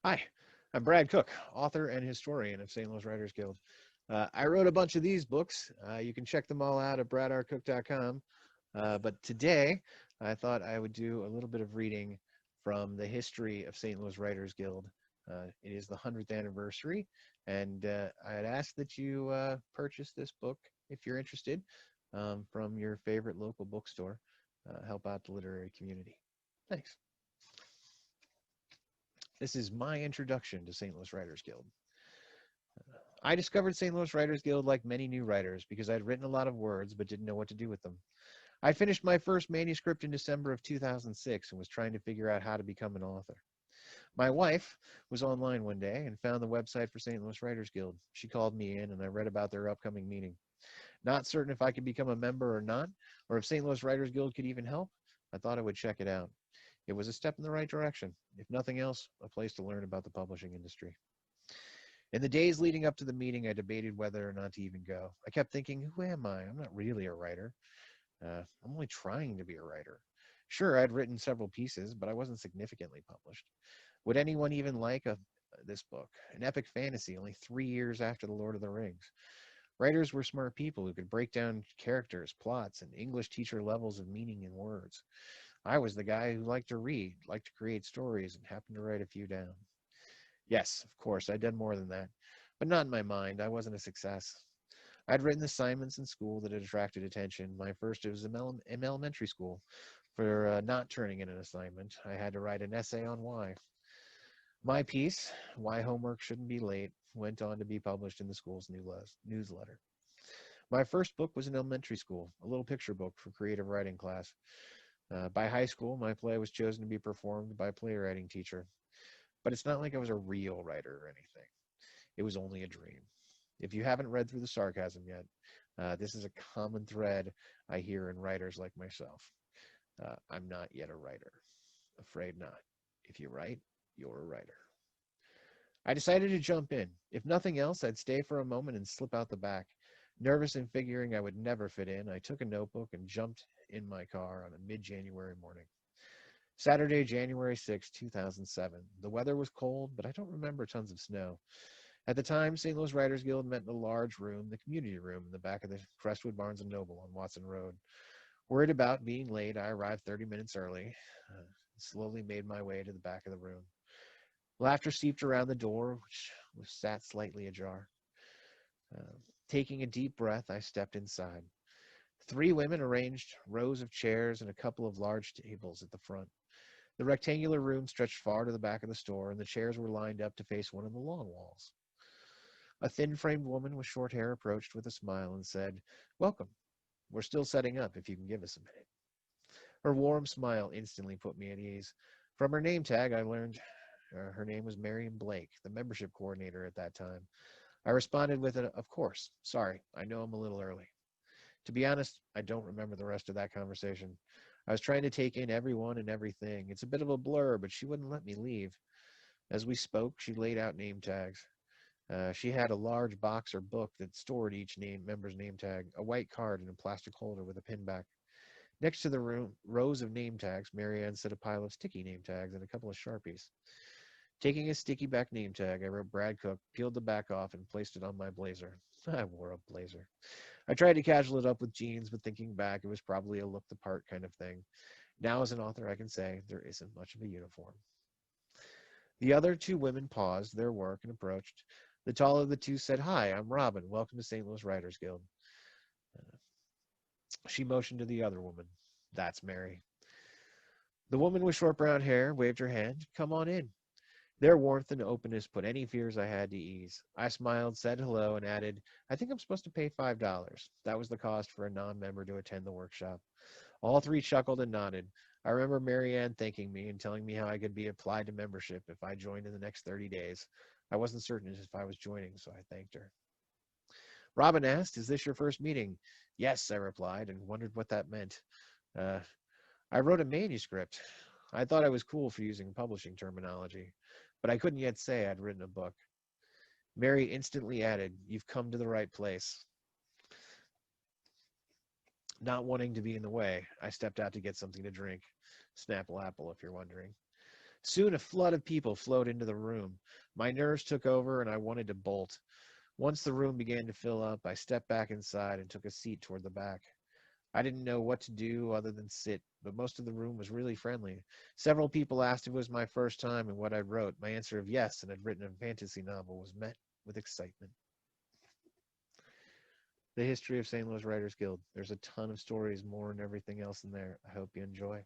Hi, I'm Brad Cook, author and historian of St. Louis Writers Guild. I wrote a bunch of these books. You can check them all out at bradrcook.com. But today, I thought I would do a little bit of reading from the history of St. Louis Writers Guild. It is the 100th anniversary, and I'd ask that you purchase this book if you're interested from your favorite local bookstore. Help out the literary community. Thanks. This is my introduction to St. Louis Writers Guild. I discovered St. Louis Writers Guild like many new writers because I'd written a lot of words but didn't know what to do with them. I finished my first manuscript in December of 2006 and was trying to figure out how to become an author. My wife was online one day and found the website for St. Louis Writers Guild. She called me in and I read about their upcoming meeting. Not certain if I could become a member or not, or if St. Louis Writers Guild could even help, I thought I would check it out. It was a step in the right direction. If nothing else, a place to learn about the publishing industry. In the days leading up to the meeting, I debated whether or not to even go. I kept thinking, who am I? I'm not really a writer. I'm only trying to be a writer. Sure, I'd written several pieces, but I wasn't significantly published. Would anyone even like this book? An epic fantasy only 3 years after The Lord of the Rings. Writers were smart people who could break down characters, plots, and English teacher levels of meaning in words. I was the guy who liked to read, liked to create stories, and happened to write a few down. Yes, of course, I'd done more than that, but not in my mind. I wasn't a success. I'd written assignments in school that had attracted attention. My first was in elementary school. For not turning in an assignment, I had to write an essay on why. My piece, Why Homework Shouldn't Be Late, went on to be published in the school's newsletter. My first book was in elementary school, a little picture book for creative writing class. By high school, my play was chosen to be performed by a playwriting teacher. But it's not like I was a real writer or anything. It was only a dream. If you haven't read through the sarcasm yet, this is a common thread I hear in writers like myself. I'm not yet a writer. Afraid not. If you write, you're a writer. I decided to jump in. If nothing else, I'd stay for a moment and slip out the back. Nervous and figuring I would never fit in, I took a notebook and jumped in my car on a mid-January morning. Saturday, January 6, 2007. The weather was cold, but I don't remember tons of snow. At the time, St. Louis Writers Guild met in a large room, the community room, in the back of the Crestwood Barnes & Noble on Watson Road. Worried about being late, I arrived 30 minutes early, slowly made my way to the back of the room. Laughter seeped around the door, which was sat slightly ajar. Uh, Taking a deep breath, I stepped inside. Three women arranged rows of chairs and a couple of large tables at the front. The rectangular room stretched far to the back of the store, and the chairs were lined up to face one of the long walls. A thin-framed woman with short hair approached with a smile and said, "Welcome. We're still setting up if you can give us a minute." Her warm smile instantly put me at ease. From her name tag, I learned her name was Marion Blake, the membership coordinator at that time. I responded with an, "Of course. Sorry, I know I'm a little early." To be honest, I don't remember the rest of that conversation. I was trying to take in everyone and everything. It's a bit of a blur, but she wouldn't let me leave. As we spoke, she laid out name tags. She had a large box or book that stored each member's name tag, a white card in a plastic holder with a pin back. Next to the rows of name tags, Marianne set a pile of sticky name tags and a couple of Sharpies. Taking a sticky back name tag, I wrote Brad Cook, peeled the back off, and placed it on my blazer. I wore a blazer. I tried to casual it up with jeans, but thinking back, it was probably a look the part kind of thing. Now, as an author, I can say there isn't much of a uniform. The other two women paused their work and approached. The taller of the two said, "Hi, I'm Robin. Welcome to St. Louis Writers Guild." She motioned to the other woman. "That's Mary." The woman with short brown hair waved her hand. "Come on in." Their warmth and openness put any fears I had to ease. I smiled, said hello, and added, "I think I'm supposed to pay $5. That was the cost for a non-member to attend the workshop." All three chuckled and nodded. I remember Marianne thanking me and telling me how I could be applied to membership if I joined in the next 30 days. I wasn't certain if I was joining, so I thanked her. Robin asked, "Is this your first meeting?" "Yes," I replied, and wondered what that meant. Uh, I wrote a manuscript. I thought I was cool for using publishing terminology, but I couldn't yet say I'd written a book. Mary instantly added, "You've come to the right place." Not wanting to be in the way, I stepped out to get something to drink. Snapple apple, if you're wondering. Soon a flood of people flowed into the room. My nerves took over and I wanted to bolt. Once the room began to fill up, I stepped back inside and took a seat toward the back. I didn't know what to do other than sit, but most of the room was really friendly. Several people asked if it was my first time and what I wrote. My answer of yes and had written a fantasy novel was met with excitement. The history of St. Louis Writers Guild. There's a ton of stories, more and everything else in there. I hope you enjoy.